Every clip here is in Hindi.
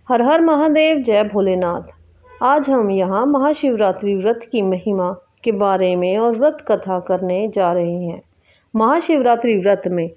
हर हर महादेव, जय भोलेनाथ। आज हम यहाँ महाशिवरात्रि व्रत की महिमा के बारे में और व्रत कथा करने जा रहे हैं। महाशिवरात्रि व्रत में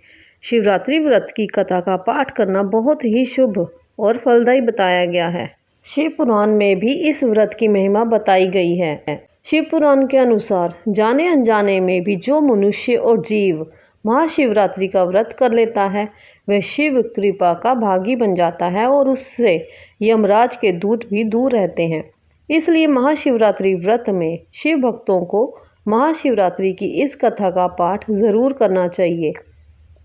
शिवरात्रि व्रत की कथा का पाठ करना बहुत ही शुभ और फलदायी बताया गया है। शिव पुराण में भी इस व्रत की महिमा बताई गई है। शिव पुराण के अनुसार जाने अनजाने में भी जो मनुष्य और जीव महाशिवरात्रि का व्रत कर लेता है वह शिव कृपा का भागी बन जाता है और उससे यमराज के दूत भी दूर रहते हैं। इसलिए महाशिवरात्रि व्रत में शिव भक्तों को महाशिवरात्रि की इस कथा का पाठ जरूर करना चाहिए।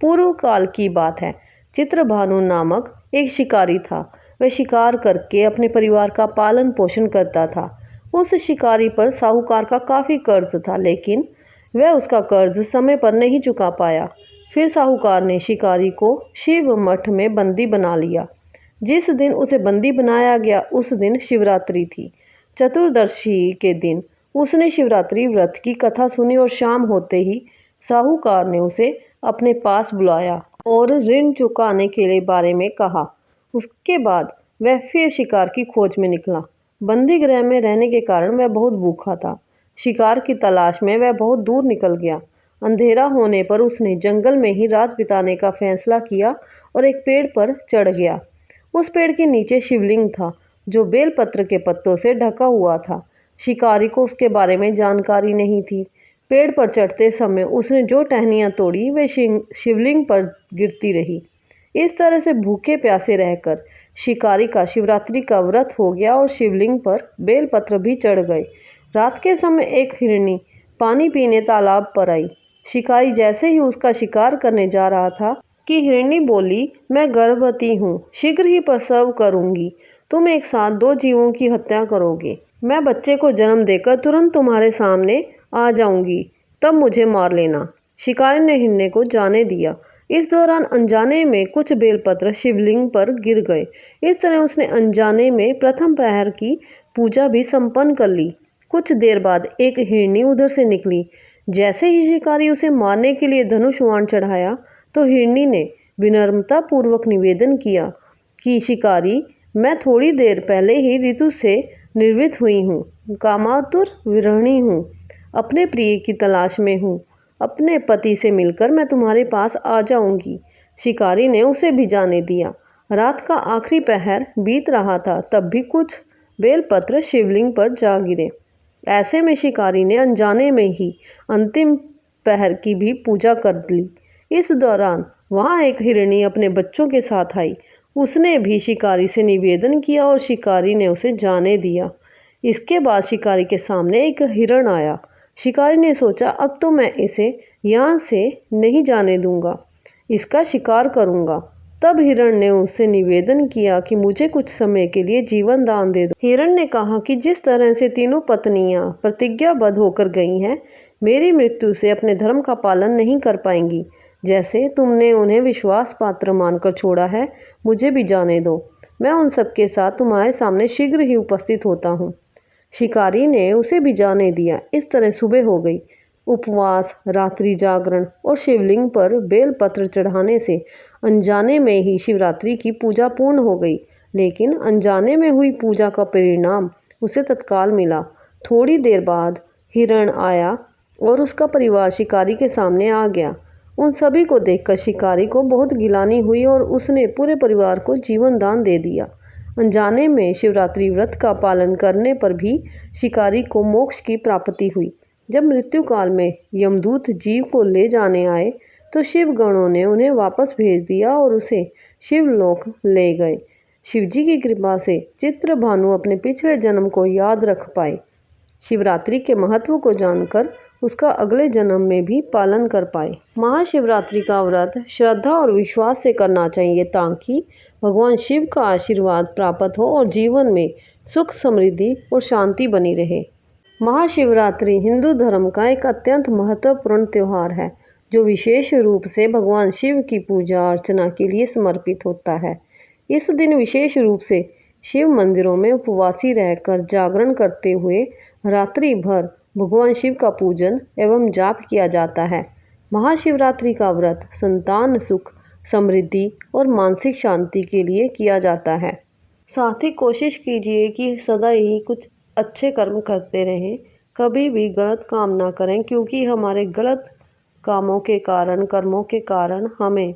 पूर्व काल की बात है। चित्रभानु नामक एक शिकारी था। वह शिकार करके अपने परिवार का पालन पोषण करता था। उस शिकारी पर साहूकार का काफ़ी कर्ज था, लेकिन वह उसका कर्ज समय पर नहीं चुका पाया। फिर साहूकार ने शिकारी को शिव मठ में बंदी बना लिया। जिस दिन उसे बंदी बनाया गया उस दिन शिवरात्रि थी। चतुर्दशी के दिन उसने शिवरात्रि व्रत की कथा सुनी और शाम होते ही साहूकार ने उसे अपने पास बुलाया और ऋण चुकाने के बारे में कहा। उसके बाद वह फिर शिकार की खोज में निकला। बंदी गृह में रहने के कारण वह बहुत भूखा था। शिकार की तलाश में वह बहुत दूर निकल गया। अंधेरा होने पर उसने जंगल में ही रात बिताने का फैसला किया और एक पेड़ पर चढ़ गया। उस पेड़ के नीचे शिवलिंग था जो बेलपत्र के पत्तों से ढका हुआ था। शिकारी को उसके बारे में जानकारी नहीं थी। पेड़ पर चढ़ते समय उसने जो टहनियाँ तोड़ी वे शिवलिंग पर गिरती रही। इस तरह से भूखे प्यासे रहकर शिकारी का शिवरात्रि का व्रत हो गया और शिवलिंग पर बेलपत्र भी चढ़ गए। रात के समय एक हिरनी पानी पीने तालाब पर आई। शिकारी जैसे ही उसका शिकार करने जा रहा था कि हिरनी बोली, मैं गर्भवती हूँ, शीघ्र ही प्रसव करूँगी। तुम एक साथ दो जीवों की हत्या करोगे। मैं बच्चे को जन्म देकर तुरंत तुम्हारे सामने आ जाऊंगी, तब मुझे मार लेना। शिकारी ने हिरनी को जाने दिया। इस दौरान अनजाने में कुछ बेलपत्र शिवलिंग पर गिर गए। इस तरह उसने अनजाने में प्रथम प्रहर की पूजा भी संपन्न कर ली। कुछ देर बाद एक हिरनी उधर से निकली। जैसे ही शिकारी उसे मारने के लिए धनुष बाण चढ़ाया तो हिरनी ने विनम्रता पूर्वक निवेदन किया कि शिकारी, मैं थोड़ी देर पहले ही ऋतु से निर्वृत हुई हूँ, कामातुर विरहिणी हूँ, अपने प्रिय की तलाश में हूँ। अपने पति से मिलकर मैं तुम्हारे पास आ जाऊंगी। शिकारी ने उसे भी जाने दिया। रात का आखिरी पहर बीत रहा था, तब भी कुछ बेलपत्र शिवलिंग पर जा गिरे। ऐसे में शिकारी ने अनजाने में ही अंतिम पहर की भी पूजा कर ली। इस दौरान वहाँ एक हिरनी अपने बच्चों के साथ आई। उसने भी शिकारी से निवेदन किया और शिकारी ने उसे जाने दिया। इसके बाद शिकारी के सामने एक हिरण आया। शिकारी ने सोचा, अब तो मैं इसे यहाँ से नहीं जाने दूंगा, इसका शिकार करूंगा। तब हिरण ने उससे निवेदन किया कि मुझे कुछ समय के लिए जीवन दान दे दो। हिरण ने कहा कि जिस तरह से तीनों पत्नियां प्रतिज्ञाबद्ध होकर गई हैं, मेरी मृत्यु से अपने धर्म का पालन नहीं कर पाएंगी। जैसे तुमने उन्हें विश्वास पात्र मानकर छोड़ा है, मुझे भी जाने दो। मैं उन सबके साथ तुम्हारे सामने शीघ्र ही उपस्थित होता हूँ। शिकारी ने उसे भी जाने दिया। इस तरह सुबह हो गई। उपवास, रात्रि जागरण और शिवलिंग पर बेलपत्र चढ़ाने से अनजाने में ही शिवरात्रि की पूजा पूर्ण हो गई। लेकिन अनजाने में हुई पूजा का परिणाम उसे तत्काल मिला। थोड़ी देर बाद हिरण आया और उसका परिवार शिकारी के सामने आ गया। उन सभी को देखकर शिकारी को बहुत गिलानी हुई और उसने पूरे परिवार को जीवन दान दे दिया। अनजाने में शिवरात्रि व्रत का पालन करने पर भी शिकारी को मोक्ष की प्राप्ति हुई। जब मृत्यु काल में यमदूत जीव को ले जाने आए तो शिव गणों ने उन्हें वापस भेज दिया और उसे शिवलोक ले गए। शिवजी की कृपा से चित्रभानु अपने पिछले जन्म को याद रख पाए। शिवरात्रि के महत्व को जानकर उसका अगले जन्म में भी पालन कर पाए। महाशिवरात्रि का व्रत श्रद्धा और विश्वास से करना चाहिए ताकि भगवान शिव का आशीर्वाद प्राप्त हो और जीवन में सुख, समृद्धि और शांति बनी रहे। महाशिवरात्रि हिंदू धर्म का एक अत्यंत महत्वपूर्ण त्यौहार है जो विशेष रूप से भगवान शिव की पूजा अर्चना के लिए समर्पित होता है। इस दिन विशेष रूप से शिव मंदिरों में उपवासी रहकर जागरण करते हुए रात्रि भर भगवान शिव का पूजन एवं जाप किया जाता है। महाशिवरात्रि का व्रत संतान सुख, समृद्धि और मानसिक शांति के लिए किया जाता है। साथ ही कोशिश कीजिए कि सदा ही कुछ अच्छे कर्म करते रहें, कभी भी गलत काम ना करें, क्योंकि हमारे गलत कामों के कारण, कर्मों के कारण हमें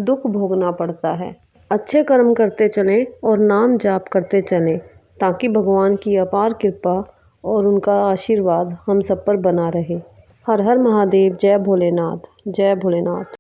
दुख भोगना पड़ता है। अच्छे कर्म करते चलें और नाम जाप करते चलें, ताकि भगवान की अपार कृपा और उनका आशीर्वाद हम सब पर बना रहे। हर हर महादेव। जय भोलेनाथ। जय भोलेनाथ।